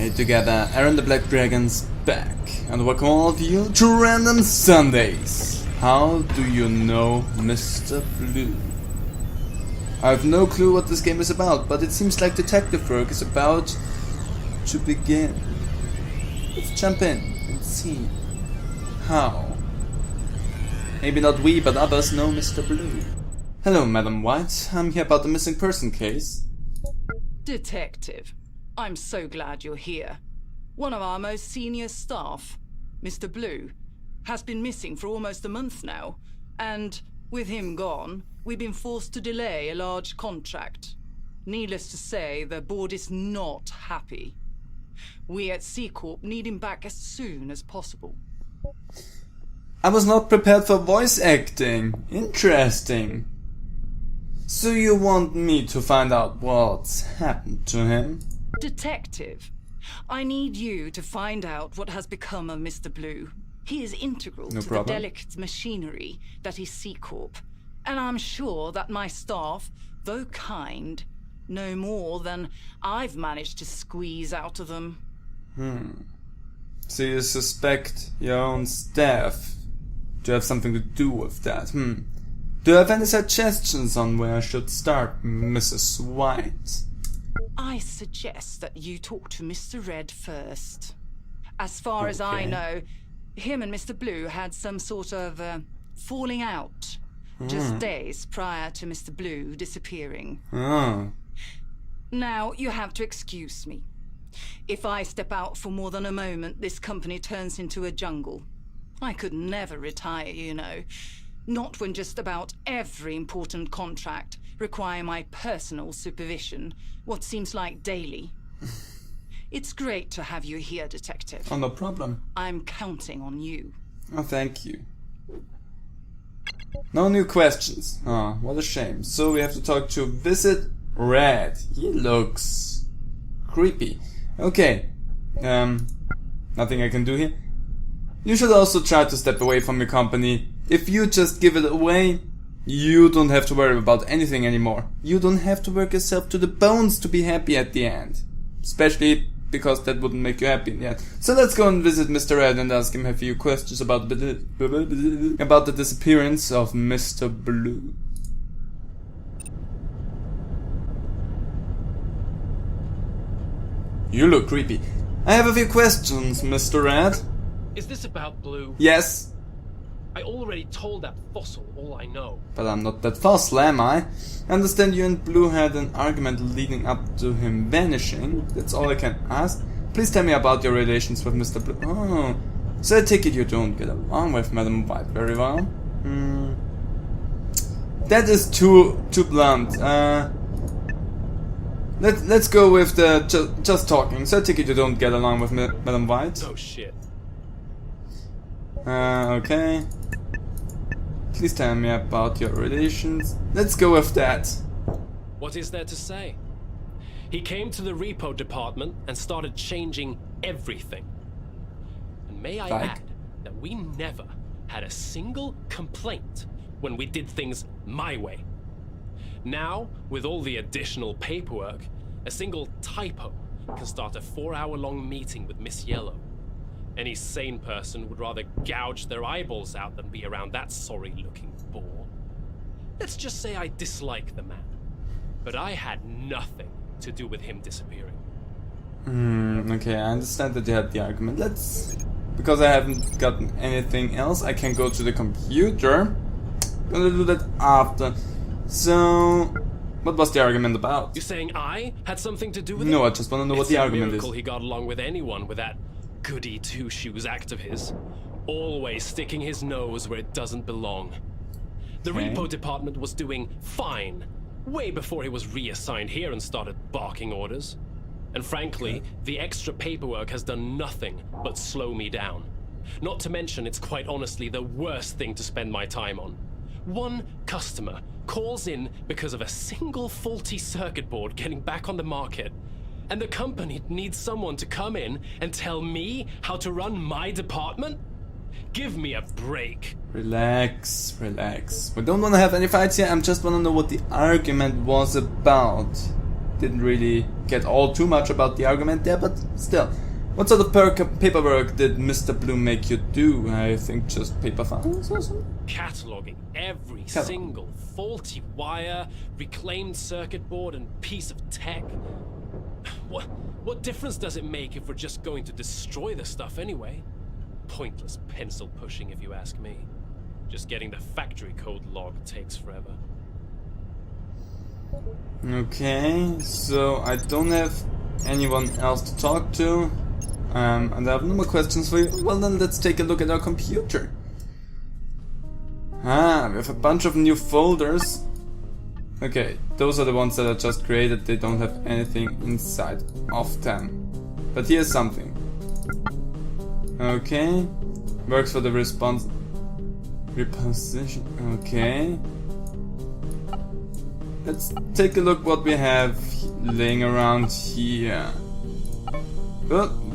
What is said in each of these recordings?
Hey together, Aaron the Black Dragon's back, and welcome all of you to Random Sundays. How do you know Mr. Blue? I have no clue what this game is about, but it seems like detective work is about to begin. Let's jump in and see how. Maybe not we, but others know Mr. Blue. Hello, Madam White. I'm here about the missing person case. Detective, I'm so glad you're here. One of our most senior staff, Mr. Blue, has been missing for almost a month now, and with him gone, we've been forced to delay a large contract. Needless to say, the board is not happy. We at C Corp need him back as soon as possible. I was not prepared for voice acting. Interesting. So you want me to find out what's happened to him? Detective, I need you to find out what has become of Mr. Blue. He is integral to the delicate machinery that is C Corp, and I'm sure that my staff, though kind, know more than I've managed to squeeze out of them. So you suspect your own staff to have something to do with that? Do you have any suggestions on where I should start, Mrs. White? I suggest that you talk to Mr. Red first. As far as I know, him and Mr. Blue had some sort of falling out just days prior to Mr. Blue disappearing. Now, you have to excuse me. If I step out for more than a moment, this company turns into a jungle. I could never retire, you know. Not when just about every important contract require my personal supervision, what seems like daily. It's great to have you here, Detective. Oh, no problem. I'm counting on you. Oh, thank you. No new questions. Oh, what a shame. So we have to talk to Visit Red. He looks creepy. Okay. Nothing I can do here. You should also try to step away from your company. If you just give it away, you don't have to worry about anything anymore. You don't have to work yourself to the bones to be happy at the end. Especially because that wouldn't make you happy in the end. So let's go and visit Mr. Red and ask him a few questions about the disappearance of Mr. Blue. You look creepy. I have a few questions, Mr. Red. Is this about Blue? Yes. I already told that fossil all I know. But I'm not that fossil, am I? I understand you and Blue had an argument leading up to him vanishing. That's all I can ask. Please tell me about your relations with Mr. Blue. Oh, so I take it you don't get along with Madam White very well. That is too blunt. Let's go with the just talking. So I take it you don't get along with Madam White. Oh shit. Okay. Please tell me about your relations. Let's go with that. What is there to say? He came to the repo department and started changing everything. And may I add that we never had a single complaint when we did things my way. Now, with all the additional paperwork, a single typo can start a 4-hour-long meeting with Miss Yellow. Any sane person would rather gouge their eyeballs out than be around that sorry-looking bore. Let's just say I dislike the man, but I had nothing to do with him disappearing. Okay, I understand that you had the argument. Because I haven't gotten anything else, I can go to the computer. Gonna do that after. So, what was the argument about? You're saying I had something to do with it? No, I just want to know what the argument is. It's a miracle he got along with anyone with that goody two-shoes act of his. Always sticking his nose where it doesn't belong. The repo department was doing fine, way before he was reassigned here and started barking orders. And frankly, the extra paperwork has done nothing but slow me down. Not to mention, it's quite honestly the worst thing to spend my time on. One customer calls in because of a single faulty circuit board getting back on the market. And the company needs someone to come in and tell me how to run my department? Give me a break. Relax. We don't want to have any fights here. I just want to know what the argument was about. Didn't really get all too much about the argument there, but still. What sort of paperwork did Mr. Blue make you do? I think just paper files or something? Cataloging every single faulty wire, reclaimed circuit board, and piece of tech. What difference does it make if we're just going to destroy the stuff anyway? Pointless pencil pushing, if you ask me. Just getting the factory code log takes forever. Okay, so I don't have anyone else to talk to. And I have no more questions for you. Well then, let's take a look at our computer. We have a bunch of new folders. Okay, those are the ones that I just created. They don't have anything inside of them. But here's something. Okay, works for the response reposition. Okay, let's take a look what we have laying around here. Don't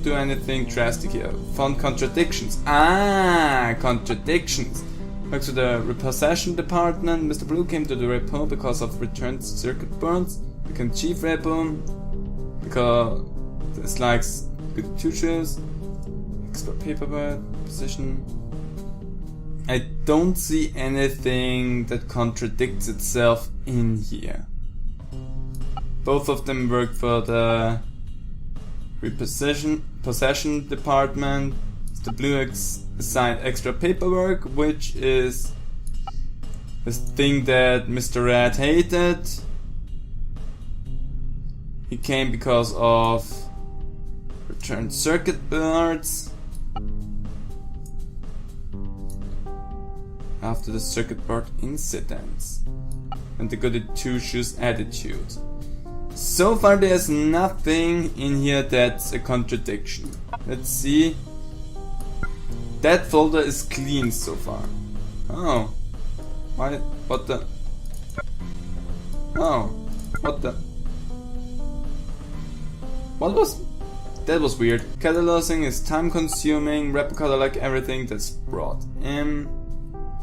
do anything drastic here. Found contradictions. Contradictions. Works with the repossession department. Mr. Blue came to the repo because of returned circuit boards. Became chief repo because this likes good tutors. Expert paperwork position. I don't see anything that contradicts itself in here. Both of them work for the possession department. Mr. Blue assigned extra paperwork, which is this thing that Mr. Red hated. He came because of returned circuit boards. After the circuit board incidents and the goody two-shoes attitude. So far there's nothing in here that's a contradiction. Let's see. That folder is clean so far. Oh. Why? What the? Oh. What the? What was? That was weird. Cataloging is time consuming. Repo catalog everything that's brought in.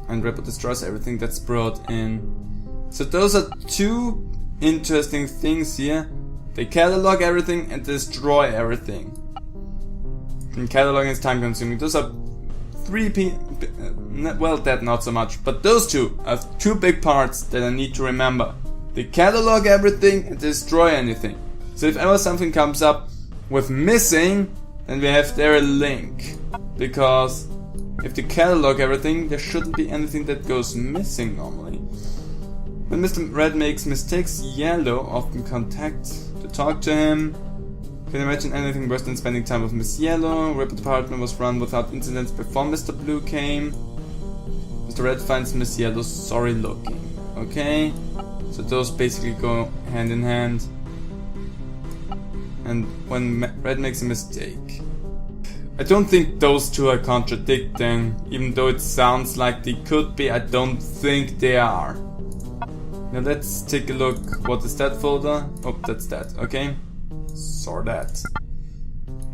And repo destroys everything that's brought in. So those are two interesting things here. They catalog everything and destroy everything. And cataloging is time consuming. Those are well, that not so much. But those two are two big parts that I need to remember. They catalog everything and destroy anything. So if ever something comes up with missing, then we have there a link. Because if they catalog everything, there shouldn't be anything that goes missing normally. When Mr. Red makes mistakes, Yellow often contact to talk to him. Can you imagine anything worse than spending time with Miss Yellow? Repo department was run without incidents before Mr. Blue came. Mr. Red finds Miss Yellow sorry looking. Okay, so those basically go hand in hand. And when Red makes a mistake, I don't think those two are contradicting, even though it sounds like they could be. I don't think they are. Now let's take a look. What is that folder? Oh, that's that. Okay. Saw that.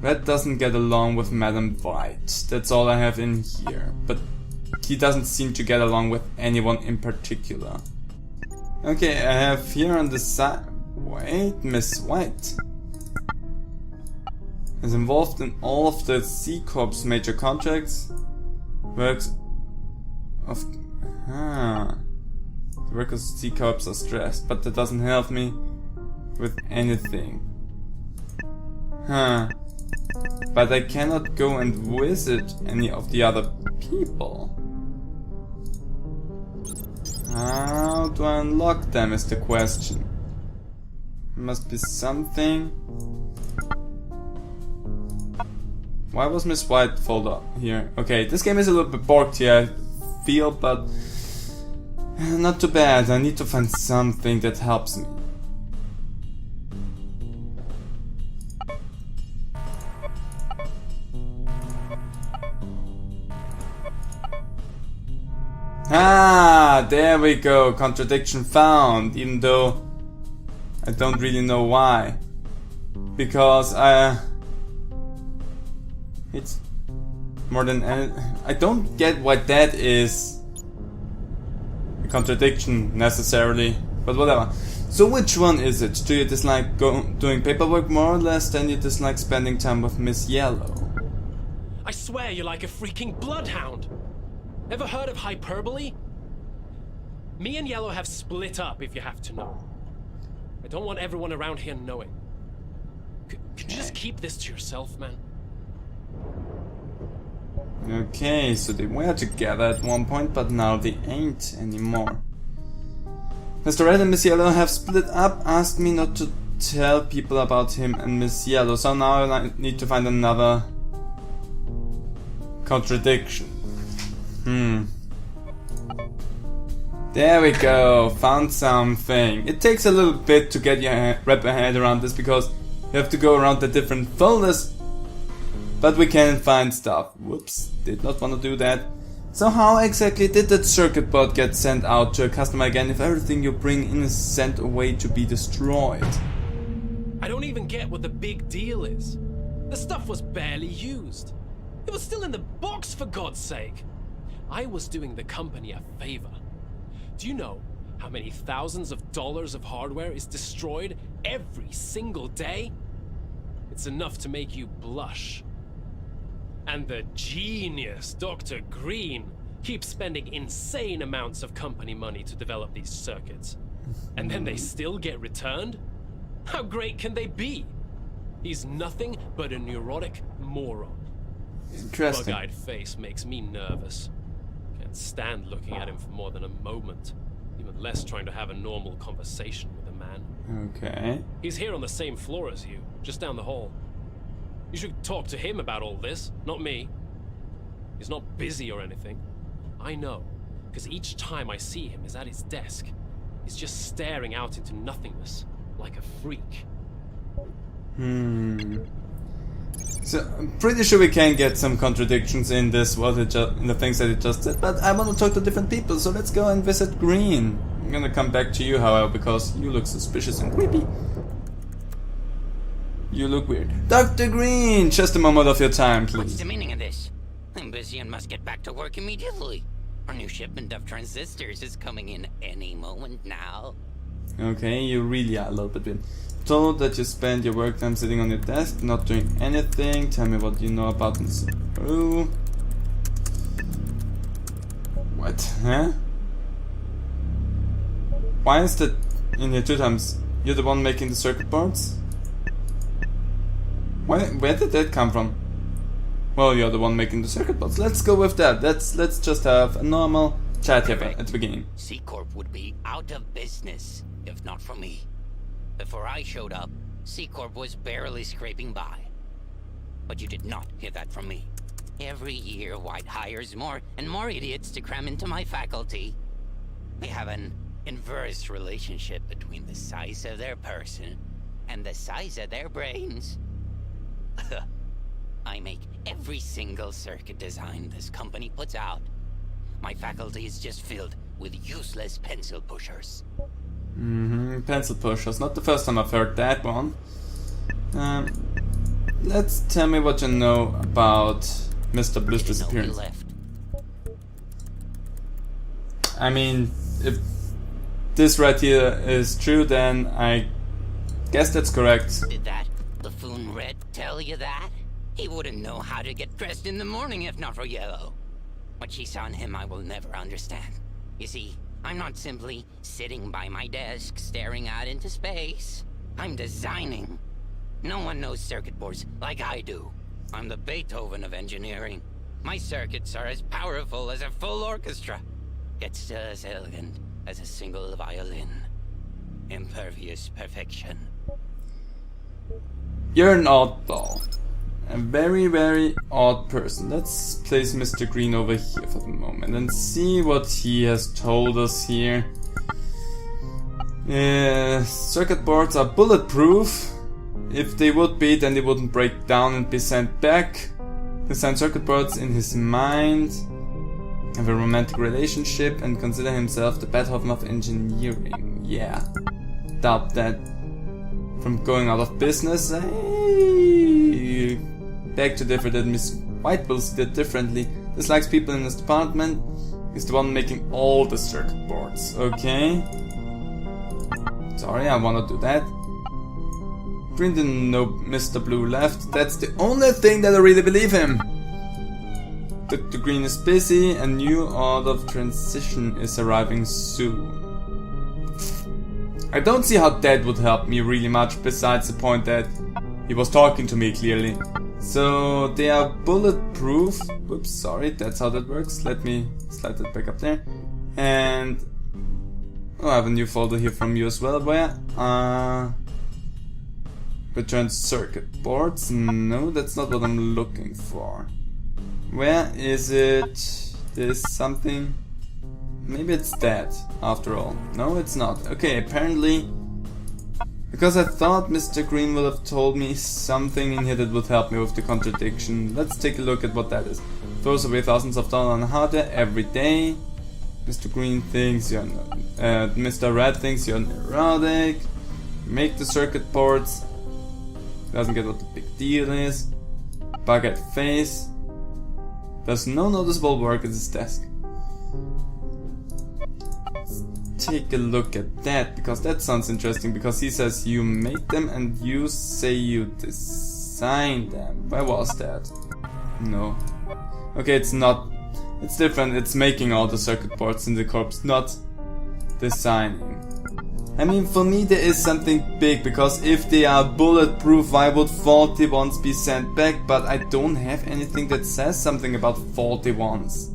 Red doesn't get along with Madam White. That's all I have in here. But he doesn't seem to get along with anyone in particular. Okay, I have here on the side... Wait, Miss White is involved in all of the C Corp's major contracts. Works of... The workers of C Corps are stressed, but that doesn't help me with anything. But I cannot go and visit any of the other people. How do I unlock them is the question. There must be something. Why was Miss White folder here? Okay, this game is a little bit borked here, I feel, but not too bad. I need to find something that helps me. There we go. Contradiction found, even though I don't really know why. Because it's more than I don't get why that is a contradiction necessarily. But whatever. So which one is it? Do you dislike doing paperwork more or less than you dislike spending time with Miss Yellow? I swear you're like a freaking bloodhound. Ever heard of hyperbole? Me and Yellow have split up, if you have to know. I don't want everyone around here knowing. Could you just keep this to yourself, man? Okay, so they were together at one point, but now they ain't anymore. Mr. Red and Miss Yellow have split up, asked me not to tell people about him and Miss Yellow, so now I need to find another contradiction. There we go, found something. It takes a little bit to get wrap your head around this because you have to go around the different folders, but we can find stuff. Whoops, did not want to do that. So how exactly did that circuit board get sent out to a customer again if everything you bring in is sent away to be destroyed? I don't even get what the big deal is. The stuff was barely used. It was still in the box, for God's sake. I was doing the company a favor. Do you know how many thousands of dollars of hardware is destroyed every single day? It's enough to make you blush. And the genius, Dr. Green, keeps spending insane amounts of company money to develop these circuits. And then they still get returned? How great can they be? He's nothing but a neurotic moron. Interesting. Bug-eyed face makes me nervous. Can't stand looking at him for more than a moment. Even less trying to have a normal conversation with a man. Okay. He's here on the same floor as you, just down the hall. You should talk to him about all this, not me. He's not busy or anything. I know, because each time I see him is at his desk. He's just staring out into nothingness, like a freak. So I'm pretty sure we can get some contradictions in this, in the things that it just said, but I want to talk to different people, so let's go and visit Green. I'm gonna come back to you, however, because you look suspicious and creepy. You look weird. Dr. Green, just a moment of your time, please. What's the meaning of this? I'm busy and must get back to work immediately. Our new shipment of transistors is coming in any moment now. Okay, you really are a little bit weird. Told that you spend your work time sitting on your desk, not doing anything. Tell me what you know about this. Oh. What? Huh? Why is that in here 2 times? You're the one making the circuit boards? Where did that come from? Well, you're the one making the circuit boards. Let's go with that. Let's just have a normal chat here at the beginning. C-Corp would be out of business if not for me. Before I showed up, C-Corp was barely scraping by. But you did not hear that from me. Every year, White hires more and more idiots to cram into my faculty. They have an inverse relationship between the size of their person and the size of their brains. I make every single circuit design this company puts out. My faculty is just filled with useless pencil pushers. Pencil pushers. Not the first time I've heard that one. Let's tell me what you know about Mr. Blue's disappearance. I mean, if this right here is true, then I guess that's correct. Did that buffoon Red tell you that? He wouldn't know how to get dressed in the morning if not for Yellow. What she saw in him I will never understand. You see, I'm not simply sitting by my desk staring out into space. I'm designing. No one knows circuit boards like I do. I'm the Beethoven of engineering. My circuits are as powerful as a full orchestra, yet still as elegant as a single violin. Impervious perfection. You're an oddball. A very, very odd person. Let's place Mr. Green over here for the moment and see what he has told us here. Circuit boards are bulletproof. If they would be, then they wouldn't break down and be sent back. Design circuit boards in his mind. Have a romantic relationship and consider himself the Beethoven of engineering. Yeah. Doubt that. From going out of business, I beg to differ that Miss White will see that differently. Dislikes people in his department. He's the one making all the circuit boards, okay? Sorry, I wanna do that. Green didn't know Mr. Blue left. That's the only thing that I really believe him. Dr. Green is busy. A new order of transition is arriving soon. I don't see how that would help me really much, besides the point that he was talking to me clearly. So they are bulletproof. Whoops, sorry, that's how that works. Let me slide that back up there. And oh, I have a new folder here from you as well. Where? Return circuit boards. No, that's not what I'm looking for. Where is it? There's something. Maybe it's that, after all. No, it's not. Okay, apparently. Because I thought Mr. Green would have told me something in here that would help me with the contradiction. Let's take a look at what that is. Throws away thousands of dollars on hardware every day. Mr. Green thinks you're Mr. Red thinks you're neurotic. Make the circuit boards. Doesn't get what the big deal is. Bucket face. There's no noticeable work at his desk. Let's take a look at that, because that sounds interesting, because he says you make them and you say you design them. Where was that? No. Okay, it's not. It's different. It's making all the circuit boards in the corpse, not designing. I mean, for me there is something big, because if they are bulletproof, why would faulty ones be sent back? But I don't have anything that says something about faulty ones.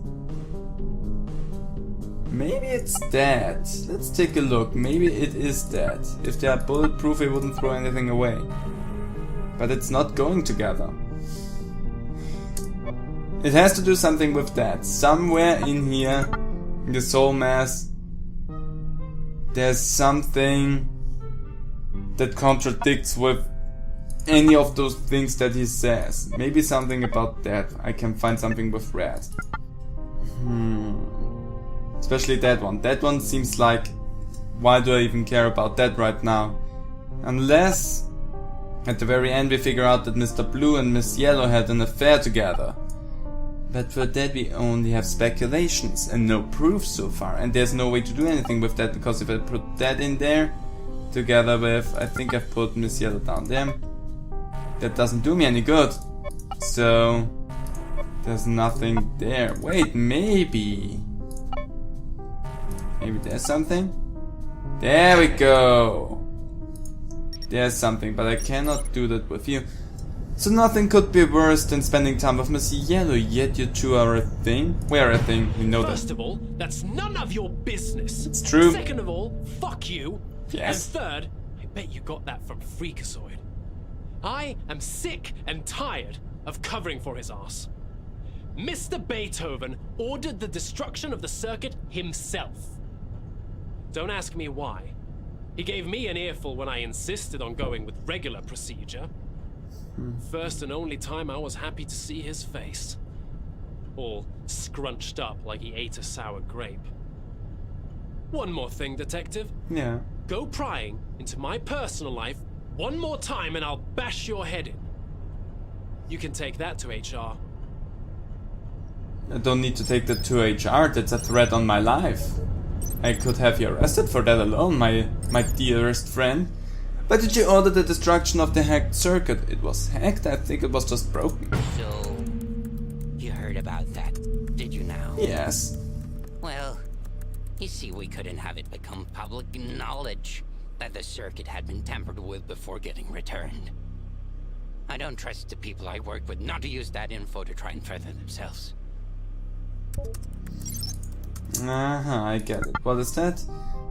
Maybe it's that. Let's take a look. Maybe it is that. If they are bulletproof, it wouldn't throw anything away. But it's not going together. It has to do something with that. Somewhere in here, in the soul mass, there's something that contradicts with any of those things that he says. Maybe something about that. I can find something with red. Especially that one. That one seems like, why do I even care about that right now? Unless at the very end we figure out that Mr. Blue and Miss Yellow had an affair together. But for that we only have speculations and no proof so far, and there's no way to do anything with that, because if I put that in there together with, I think I've put Miss Yellow down there, that doesn't do me any good. So there's nothing there. Wait, maybe there's something? There we go. There's something, but I cannot do that with you. So nothing could be worse than spending time with Miss Yellow, yet you two are a thing? We are a thing, we know that. First of all, that's none of your business. It's true. Second of all, fuck you. Yes. And third, I bet you got that from Freakazoid. I am sick and tired of covering for his ass. Mr. Beethoven ordered the destruction of the circuit himself. Don't ask me why. He gave me an earful when I insisted on going with regular procedure. First and only time I was happy to see his face. All scrunched up like he ate a sour grape. One more thing, Detective. Yeah. Go prying into my personal life one more time and I'll bash your head in. You can take that to HR. I don't need to take that to HR, that's a threat on my life. I could have you arrested for that alone, my dearest friend. Why did you order the destruction of the hacked circuit? It was hacked? I think it was just broken. So, you heard about that, did you now? Yes. Well, you see, we couldn't have it become public knowledge that the circuit had been tampered with before getting returned. I don't trust the people I work with not to use that info to try and further themselves. I get it. What is that?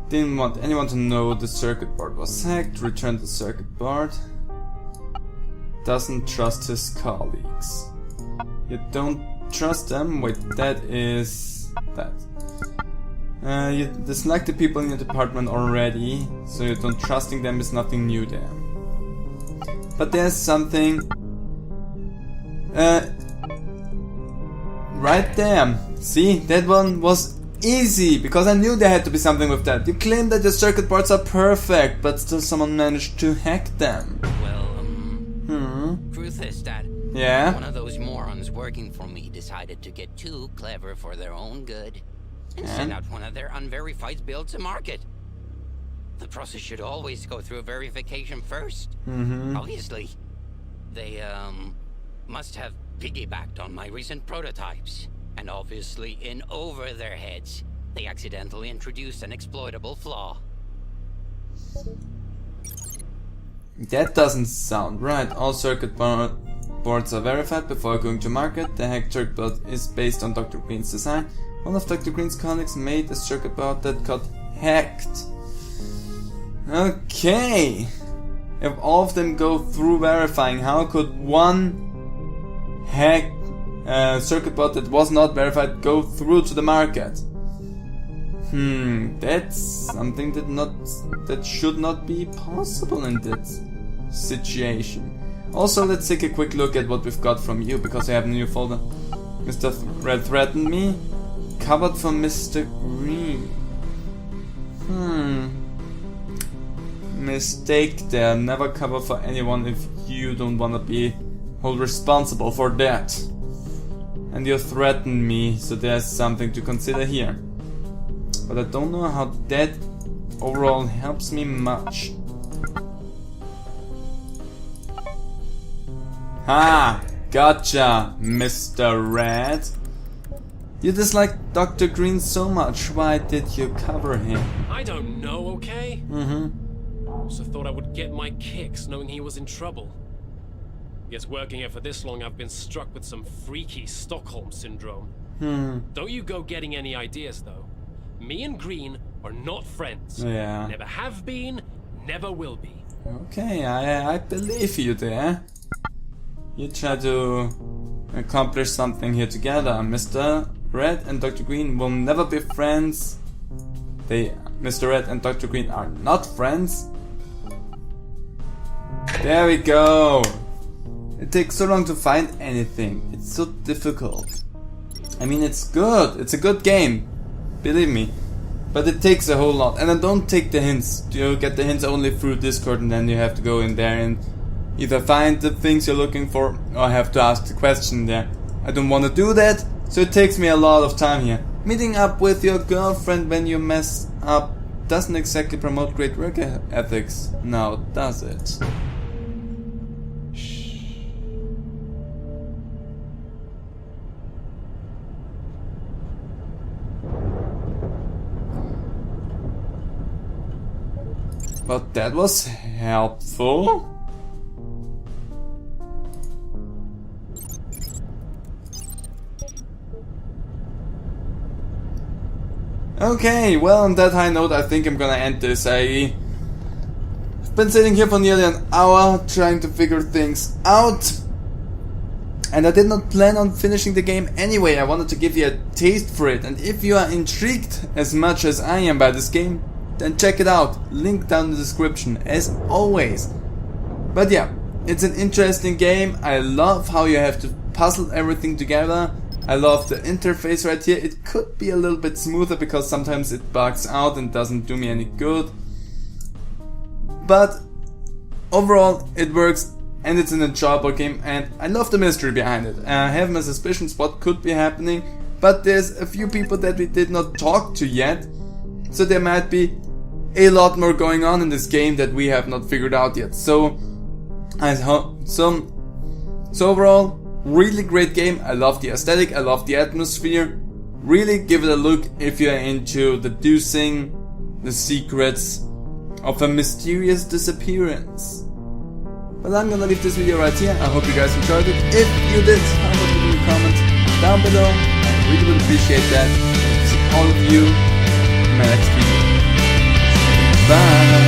Didn't want anyone to know the circuit board was hacked. Returned the circuit board. Doesn't trust his colleagues. You don't trust them? Wait, that is... that. You dislike the people in your department already, so you don't trusting them is nothing new there. But there's something... right there. See, that one was easy, because I knew there had to be something with that. You claim that your circuit boards are perfect, but still someone managed to hack them. Well, truth is that Yeah? one of those morons working for me decided to get too clever for their own good and send out one of their unverified builds to market. the process should always go through verification first. Obviously, they, must have piggybacked on my recent prototypes. And obviously, in over their heads, they accidentally introduced an exploitable flaw. That doesn't sound right. All circuit boards are verified before going to market. The hacked circuit board is based on Dr. Green's design. One of Dr. Green's colleagues made a circuit board that got hacked. Okay. If all of them go through verifying, how could one hack circuit board that was not verified go through to the market? That's something that should not be possible in this situation. Also, let's take a quick look at what we've got from you, because I have a new folder. Mr. Red threatened me. Covered from Mr. Green. Mistake there. Never cover for anyone if you don't wanna be held responsible for that. And you threatened me, so there's something to consider here. But I don't know how that overall helps me much. Ha! Gotcha, Mr. Red. You dislike Dr. Green so much, why did you cover him? I don't know, okay? Also thought I would get my kicks knowing he was in trouble. Guess working here for this long I've been struck with some freaky Stockholm syndrome. Don't you go getting any ideas though. Me and Green are not friends. Yeah. Never have been, never will be. Okay, I believe you there. You try to accomplish something here together. Mr. Red and Dr. Green will never be friends. Mr. Red and Dr. Green are not friends. There we go. It takes so long to find anything. It's so difficult. I mean, it's good. It's a good game. Believe me. But it takes a whole lot. And I don't take the hints. You get the hints only through Discord, and then you have to go in there and either find the things you're looking for or have to ask the question there. I don't want to do that, so it takes me a lot of time here. Meeting up with your girlfriend when you mess up doesn't exactly promote great work ethics, now does it? But that was helpful. Okay, well, on that high note, I think I'm gonna end this. I've been sitting here for nearly an hour trying to figure things out. And I did not plan on finishing the game anyway. I wanted to give you a taste for it. And if you are intrigued as much as I am by this game, then check it out. Link down in the description, as always. But yeah, it's an interesting game. I love how you have to puzzle everything together. I love the interface right here. It could be a little bit smoother because sometimes it bugs out and doesn't do me any good. But overall it works and it's an enjoyable game, and I love the mystery behind it. I have my suspicions what could be happening, but there's a few people that we did not talk to yet. So there might be a lot more going on in this game that we have not figured out yet. So overall, really great game. I love the aesthetic, I love the atmosphere. Really give it a look if you're into deducing the secrets of a mysterious disappearance. But I'm gonna leave this video right here. I hope you guys enjoyed it. If you did, how about leaving a comment down below? I really would appreciate that. See all of you in my next video. Bye!